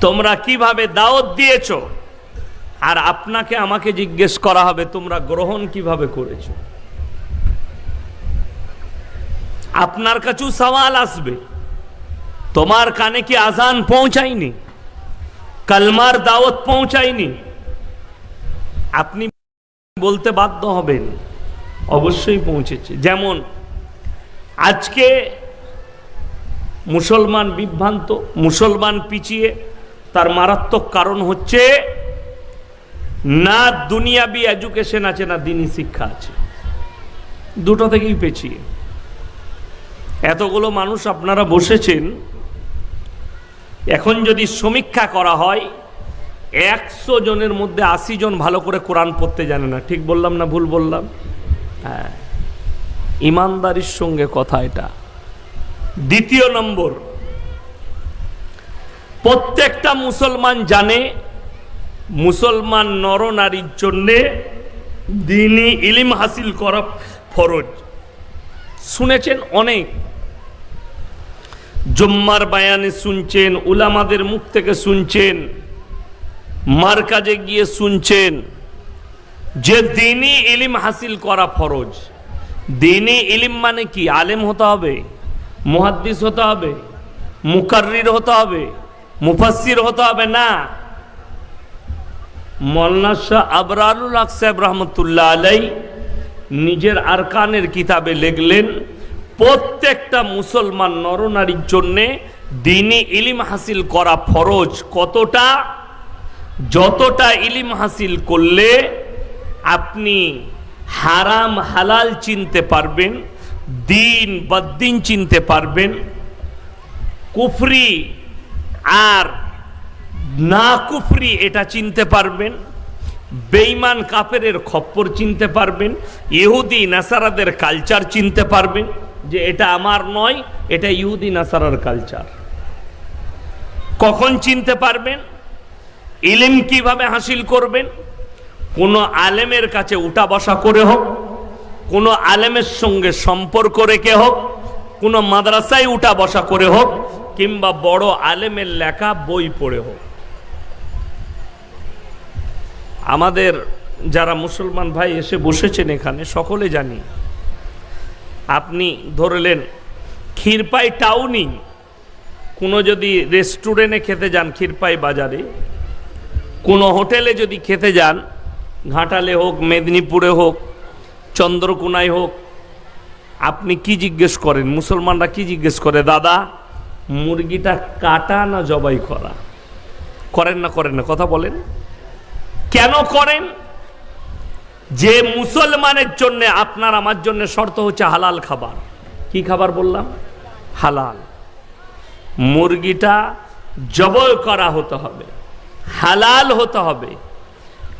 তোমরা কিভাবে দাওয়াত দিয়েছো, আর আপনাকে আমাকে জিজ্ঞেস করা হবে তোমরা গ্রহণ কিভাবে করেছো। আপনার কাছেও সওয়াল আসবে, তোমার কানে কি আজান পৌঁছায়নি, কালমার দাওয়াত পৌঁছায়নি? আপনি বলতে বাধ্য হবেন অবশ্যই পৌঁছেছে। যেমন আজকে মুসলমান বিভ্রান্ত, মুসলমান পিছিয়ে, তার মারাত্মক কারণ হচ্ছে না দুনিয়াবি এডুকেশন আছে, না দিনী শিক্ষা আছে, দুটো থেকেই পেছিয়ে। এতগুলো মানুষ আপনারা বসেছেন, এখন যদি সমীক্ষা করা হয় 100 জনের মধ্যে 80 জন ভালো করে কোরআন পড়তে জানে না। ঠিক বললাম না ভুল বললাম? হ্যাঁ, ইমানদারির সঙ্গে কথা এটা। দ্বিতীয় নম্বর, প্রত্যেকটা মুসলমান জানে মুসলমান নরনারীর জন্যে দ্বীনি ইলম হাসিল করা ফরজ। শুনেছেন অনেক, জুম্মার বায়ানে শুনছেন, উলামাদের মুখ থেকে শুনছেন, মারকাজে গিয়ে শুনছেন যে দ্বীনি ইলম হাসিল করা ফরজ। দ্বীনি ইলম মানে কি? আলেম হতে হবে, মুহাদ্দিস হতে হবে, মুকাররির হতে হবে, মুফাসসির হতে হবে না। মওলানা শাহ আবরারুল হক সাহেব রহমতুল্লাহ আলাই নিজের আরকানের কিতাবে লিখলেন, প্রত্যেকটা মুসলমান নরনারীর জন্যে দ্বীনি ইলম হাসিল করা ফরজ। কতটা? যতটা ইলম হাসিল করলে আপনি হারাম হালাল চিনতে পারবেন, দিন বদ্দিন চিনতে পারবেন, কুফরি আর না কুফরি এটা চিনতে পারবেন, বেঈমান কাফেরের খপ্পর চিনতে পারবেন, ইহুদি নাসারাদের কালচার চিনতে পারবেন যে এটা আমার নয়, এটা ইহুদি নাসারার কালচার। কখন চিনতে পারবেন? ইলম কিভাবে হাসিল করবেন? কোনো আলেমের কাছে উঠা বসা করে হোক, কোনো আলেমের সঙ্গে সম্পর্ক রেখে হোক, কোনো মাদ্রাসায় উঠা বসা করে হোক, কিংবা বড় আলেমের লেখা বই পড়ে হোক। আমাদের যারা মুসলমান ভাই এসে বসেছেন এখানে সকলে জানি, আপনি ধরলেন ক্ষীরপাই টাউনি কোনো যদি রেস্টুরেন্টে খেতে যান, ক্ষীরপাই বাজারে কোনো হোটেলে যদি খেতে যান, ঘাটালে হোক, মেদিনীপুরে হোক, চন্দ্রকোনায় হোক, আপনি কি জিজ্ঞেস করেন? মুসলমানরা কি জিজ্ঞেস করে? দাদা মুরগিটা কাটা না জবাই করা? করেন না? করেন না? কথা বলেন। কেন করেন? যে মুসলমানের জন্য আপনার আমার জন্য শর্ত হচ্ছে হালাল খাবার। কি খাবার বললাম? হালাল। মুরগিটা জবাই করা হতে হবে, হালাল হতে হবে,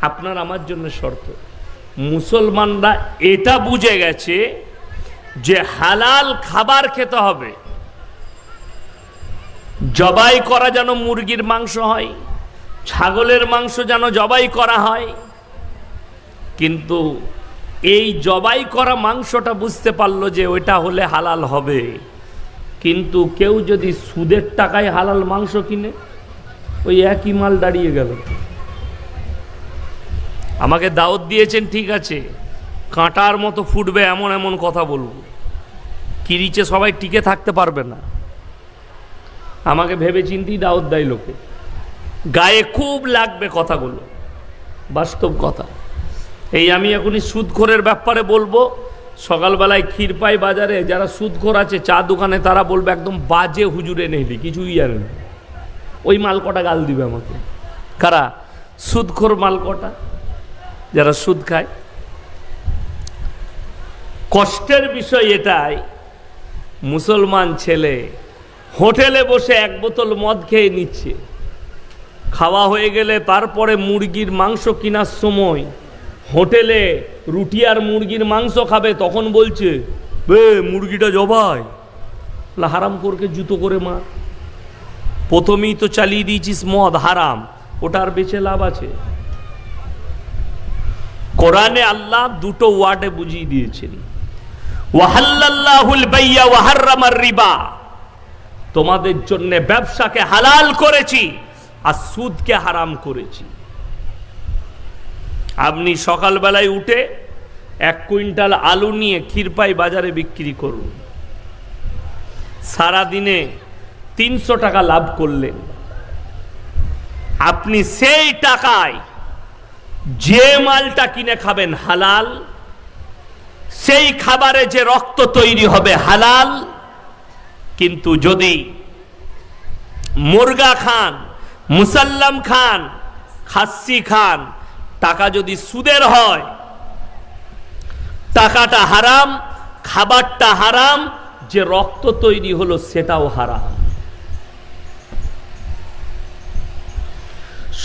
আপনার আমার জন্য শর্ত। মুসলমানরা এটা বুঝে গেছে যে হালাল খাবার খেতে হবে, জবাই করা যেন মুরগির মাংস হয়, ছাগলের মাংস যেন জবাই করা হয়। কিন্তু এই জবাই করা মাংসটা বুঝতে পারলো যে ওইটা হলে হালাল হবে, কিন্তু কেউ যদি সুদের টাকায় হালাল মাংস কিনে, ওই একই মাল দাঁড়িয়ে গেল। আমাকে দাওয়াত দিয়েছেন, ঠিক আছে, কাঁটার মতো ফুটবে এমন এমন কথা বলবো, কিরিচে সবাই টিকে থাকতে পারবে না। আমাকে ভেবে চিন্তেই দাওয়াত দেয় লোকে, গায়ে খুব লাগবে কথাগুলো, বাস্তব কথা। এই আমি এখনই সুদখোরের ব্যাপারে বলবো। সকালবেলায় ক্ষীরপাই বাজারে যারা সুদখোর আছে চা দোকানে, তারা বলবে একদম বাজে হুজুরে নেই, কিছুই জানেন। ওই মাল কটা গাল দিবে আমাকে। কারা? সুদখোর মাল কটা, যারা সুদ খায়। কষ্টের বিষয় এটাই, মুসলমান ছেলে হোটেলে বসে এক বোতল মদ খেয়ে নিচ্ছে, খাওয়া হয়ে গেলে তারপরে মুরগির মাংস কেনার সময় হোটেলে রুটি আর মুরগির মাংস খাবে, তখন বলছে বে মুরগিটা জবাই। হারাম করকে জুতো করে মার। প্রথমেই তো চালিয়ে দিয়েছিস মদ হারাম, ওটার বেঁচে লাভ আছে? কোরআনে আল্লাহ দুটো ওয়ার্ডে বুঝিয়ে দিয়েছেন, ওয়াহাল্লাল্লাহুল বাইয়া ওয়া হাররামার রিবা। তোমাদের জন্য ব্যবসাকে হালাল করেছি, আর সুদকে হারাম করেছি। আপনি সকালবেলায় উঠে 1 কুইন্টাল আলু নিয়ে ক্ষীরপাই বাজারে বিক্রি করুন, সারাদিনে 300 টাকা লাভ করলেন। আপনি সেই টাকায় যে মালটা কিনে খাবেন হালাল, সেই খাবারে যে রক্ত তৈরি হবে হালাল। কিন্তু যদি মুরগা খান, মুসাল্লাম খান, খাসি খান, টাকা যদি সুদের হয়, টাকাটা হারাম, খাবারটা হারাম, যে রক্ত তৈরি হলো সেটাও হারাম।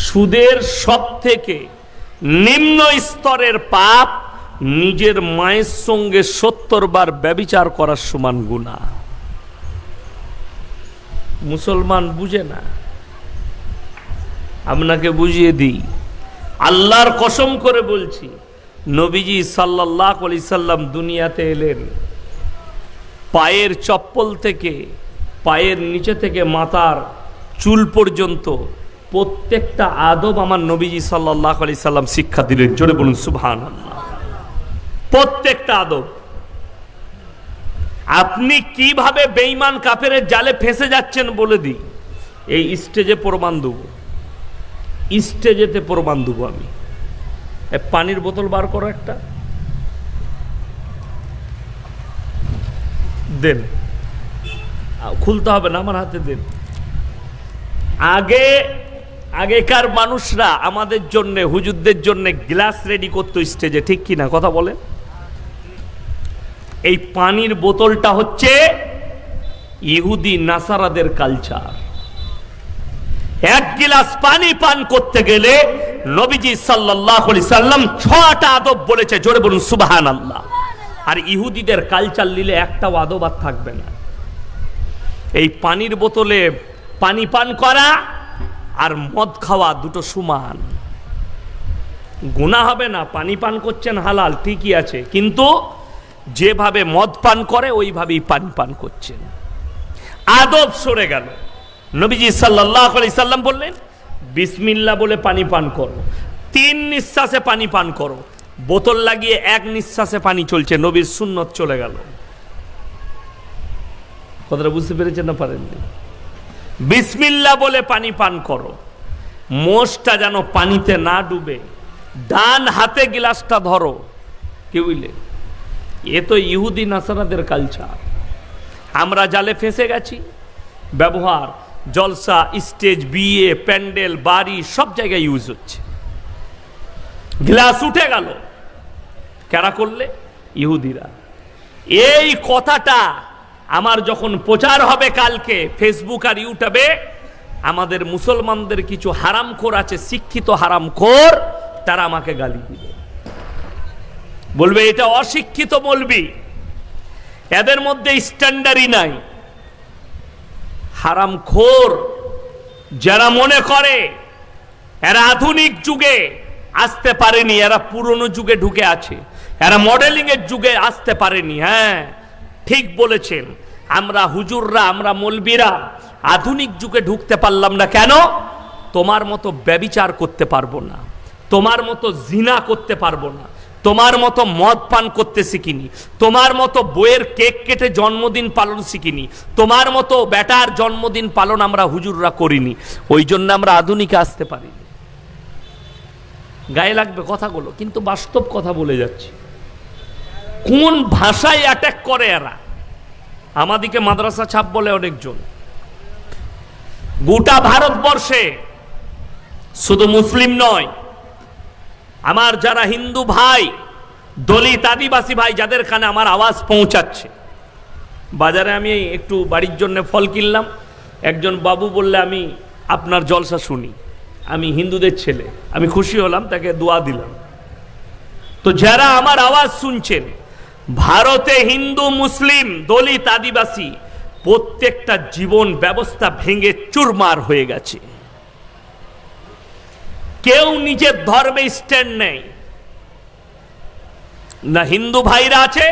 সুদের সবথেকে নিম্ন স্তরের পাপ নিজের মায়ের সঙ্গে 70 বার ব্যভিচার করার সমান গুনাহ। মুসলমান বুঝে না, আপনাকে বুঝিয়ে দিই, আল্লাহর কসম করে বলছি, নবীজি সাল্লাল্লাহু আলাইহি সাল্লাম দুনিয়াতে এলেন, পায়ের চপ্পল থেকে পায়ের নিচে থেকে মাথার চুল পর্যন্ত প্রত্যেকটা আদব আমার নবীজি সাল্লাল্লাহু আলাইহি সাল্লাম শিক্ষা দিলেন। জোরে বলুন সুবহানাল্লাহ। প্রত্যেকটা আদব। আপনি কিভাবে বেঈমান কাফেরের জালে ফেঁসে যাচ্ছেন বলে দিই, এই স্টেজে প্রমাণ দেব, স্টেজেতে প্রমাণ দেব আমি। পানির বোতল বার করো একটা, দেন, খুলতে হবে না, আমার হাতে দেন। আগেকার মানুষরা আমাদের জন্য, হুজুরদের জন্য গ্লাস রেডি করতো স্টেজে, ঠিক কিনা কথা বলেন? এই পানির বোতলটা হচ্ছে ইহুদি নাসারাদের কালচার। 1 গিলাস পানি পান করতে গেলে নবীজি সাল্লাল্লাহু আলাইহি সাল্লাম 6টা আদব বলেছে। জোরে বলুন সুবহানাল্লাহ। আর ইহুদিদের কালচার নিলে একটাও আদব আর থাকবে না। এই পানির বোতলে পানি পান করা আর মদ খাওয়া দুটো সমান, গুনাহ হবে না। পানি পান করছেন হালাল, ঠিকই আছে, কিন্তু যেভাবে মদ পান করে ওইভাবেই পানি পান করছেন, আদব সরে গেল। নবীজি সাল্লাল্লাহু আলাইহি সাল্লাম বললেন, বিসমিল্লাহ বলে পানি পান করো, 3 নিঃশ্বাসে পানি পান করো। বোতল লাগিয়ে 1 নিঃশ্বাসে পানি চলছে, নবীর সুন্নত চলে গেল। কথাটা বুঝতে পেরেছেন না পারেননি? বিসমিল্লাহ বলে পানি পান করো, মোষটা যেন পানিতে না ডুবে, ডান হাতে গিলাসটা ধরো। কি বুঝলে? এ তো ইহুদি নাসারাদের কালচার। আমরা জালে ফেঁসে গেছি। ব্যবহার, জলসা, স্টেজ, বিয়ে, প্যান্ডেল, বাড়ি, সব জায়গায় ইউজ হচ্ছে। গ্লাস উঠে গেল, কারা করলে? ইহুদিরা। এই কথাটা আমার যখন প্রচার হবে কালকে ফেসবুক আর ইউটিউবে, আমাদের মুসলমানদের কিছু হারামখোর আছে, শিক্ষিত হারামখোর, তারা আমাকে গালি দিবে, বলবে এটা অশিক্ষিত মৌলবি, এদের মধ্যে স্ট্যান্ডার্ডই নাই। হারামখোর যারা মনে করে এরা আধুনিক যুগে আসতে পারেনি, এরা পুরনো যুগে ঢুকে আছে, এরা মডেলিং এর যুগে আসতে পারেনি। হ্যাঁ, ঠিক বলেছেন। আমরা হুজুররা, আমরা মৌলবীরা আধুনিক যুগে ঢুকতে পারলাম না কেন? তোমার মতো ব্যভিচার করতে পারবো না, তোমার মতো জিনা করতে পারবো না, তোমার মতো মদ পান করতে শিখিনি, তোমার মতো বইয়ের কেক কেটে জন্মদিন পালন শিখিনি, তোমার মতো বেটার জন্মদিন পালন আমরা হুজুররা করিনি। ওই জন্য আমরা আধুনিকে আসতে পারিনি। গায়ে লাগবে কথাগুলো, কিন্তু বাস্তব কথা বলে যাচ্ছি। কোন ভাষায় অ্যাটাক করে এরা? আমাদিকে মাদ্রাসা ছাপ বলে অনেকজন। গোটা ভারতবর্ষে শুধু মুসলিম নয়, আমার যারা হিন্দু ভাই, দলিত, আদিবাসী ভাই, যাদের কানে আমার আওয়াজ পৌঁছাচ্ছে। বাজারে আমি একটু বাড়ির জন্য ফল কিনলাম, একজন বাবু বললে আমি আপনার জলসা শুনি, আমি হিন্দুদের ছেলে, আমি খুশি হলাম, তাকে দোয়া দিলাম। তো যারা আমার আওয়াজ শুনছেন, ভারতে হিন্দু, মুসলিম, দলিত, আদিবাসী প্রত্যেকটা জীবন ব্যবস্থা ভেঙে চুরমার হয়ে গেছে। কেউ নিজের ধর্মে স্ট্যান্ড নেই, না হিন্দু ভাইরা আছে,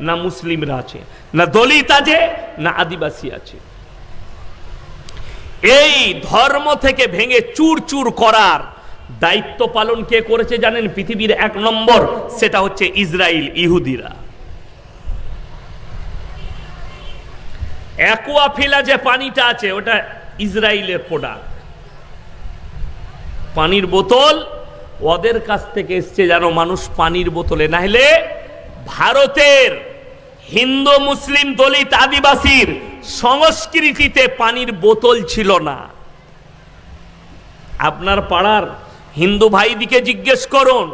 না মুসলিমরা আছে, না দলিত আছে, না আদিবাসী আছে। এই ধর্ম থেকে ভেঙে চুর চুর করার দায়িত্ব পালন কে করেছে জানেন? পৃথিবীর 1 নম্বর, সেটা হচ্ছে ইসরায়েল, ইহুদিরা। অ্যাকুয়াফিলা যে পানিটা আছে ওটা ইসরায়েলের প্রোডাক্ট। পানির বোতল ওদের কাছ থেকে এসছে, যেন মানুষ পানির বোতলে, না হলে ভারতের হিন্দু মুসলিম দলিত আদিবাসীর সংস্কৃতিতে পানির বোতল ছিল না। আপনার পাড়ার হিন্দু ভাইদিকে জিজ্ঞেস করুন,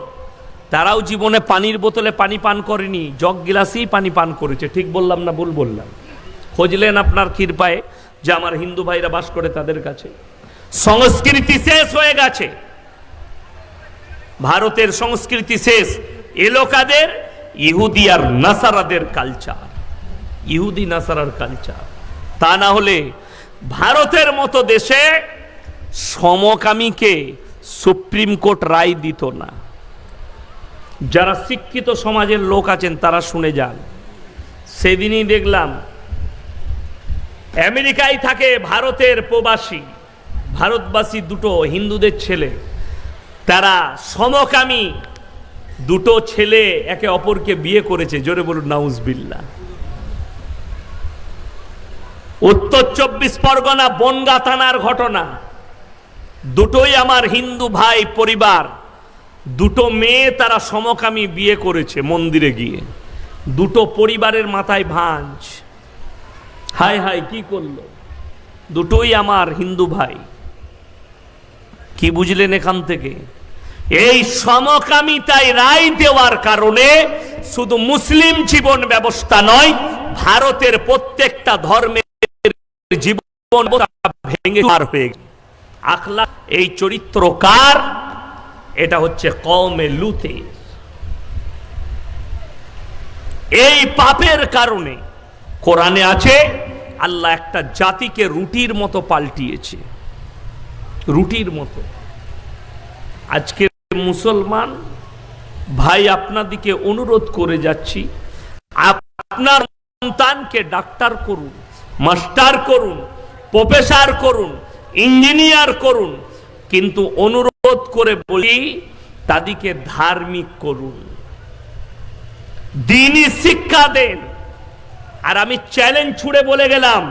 তারাও জীবনে পানির বোতলে পানি পান করেনি, জগ গিলাসেই পানি পান করেছে। ঠিক বললাম না ভুল বললাম? খুঁজলেন আপনার কৃপায় যে আমার হিন্দু ভাইরা বাস করে, তাদের কাছে সংস্কৃতি শেষ হয়ে গেছে। ভারতের সংস্কৃতি শেষ, এলো কাদের? ইহুদি আর নাসারাদের কালচার, ইহুদি নাসারার কালচার। তা না হলে ভারতের মতো দেশে সমকামীকে সুপ্রিম কোর্ট রায় দিত না। যারা শিক্ষিত সমাজের লোক আছেন তারা শুনে যান। সেদিনই দেখলাম আমেরিকায় থাকে ভারতের প্রবাসী, ভারতবাসী দুটো হিন্দুদের ছেলে, তারা সমকামী দুটো ছেলে একে অপরকে বিয়ে করেছে। জোরে বলুন নাউজুবিল্লাহ। উত্তর 24 পরগনা বনগাঁ থানার ঘটনা। দুটোই আমার হিন্দু ভাই পরিবার, দুটো মেয়ে তারা সমকামী বিয়ে করেছে মন্দিরে গিয়ে। দুটো পরিবারের মাথায় ভাঁজ। হায় হায়, কি করলো? দুটোই আমার হিন্দু ভাই। কি বুঝলেন এখান থেকে? এই সমকামিতায় রায় দেওয়ার কারণে শুধু মুসলিম জীবন ব্যবস্থা নয়, ভারতের প্রত্যেকটা ধর্মের জীবন ভেঙে পার হয়ে গেছে। আখলাক, এই চরিত্র কার? এটা হচ্ছে কওমে লুতে। এই পাপের কারণে কোরআনে আছে আল্লাহ একটা জাতিকে রুটির মতো পাল্টিয়েছে, রুটির মতো। আজকে মুসলমান ভাই আপনাদিকে অনুরোধ করে যাচ্ছি, আপনার সন্তানকে ডাক্তার করুন, মাস্টার করুন, প্রফেসর করুন, ইঞ্জিনিয়ার করুন, কিন্তু অনুরোধ করে বলি তাদেরকে ধার্মিক করুন, দ্বীনি শিক্ষা দেন। আর আমি চ্যালেঞ্জ ছুড়ে বলে গেলাম,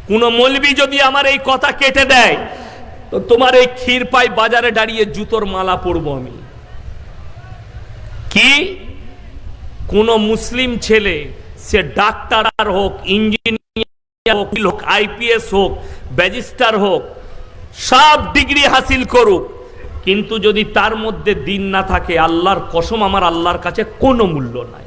কোন মৌলবি যদি আমার এই কথা কেটে দেয় তো তোমার এই ক্ষীরপাই বাজারে দাঁড়িয়ে জুতোর মালা পরবো আমি। কি? কোন মুসলিম ছেলে, সে ডাক্তার হোক, ইঞ্জিনিয়ার হোক, আইপিএস হোক, ব্যারিস্টার হোক, সব ডিগ্রি হাসিল করুক, কিন্তু যদি তার মধ্যে দ্বীন না থাকে, আল্লাহর কসম আমার আল্লাহর কাছে কোনো মূল্য নাই।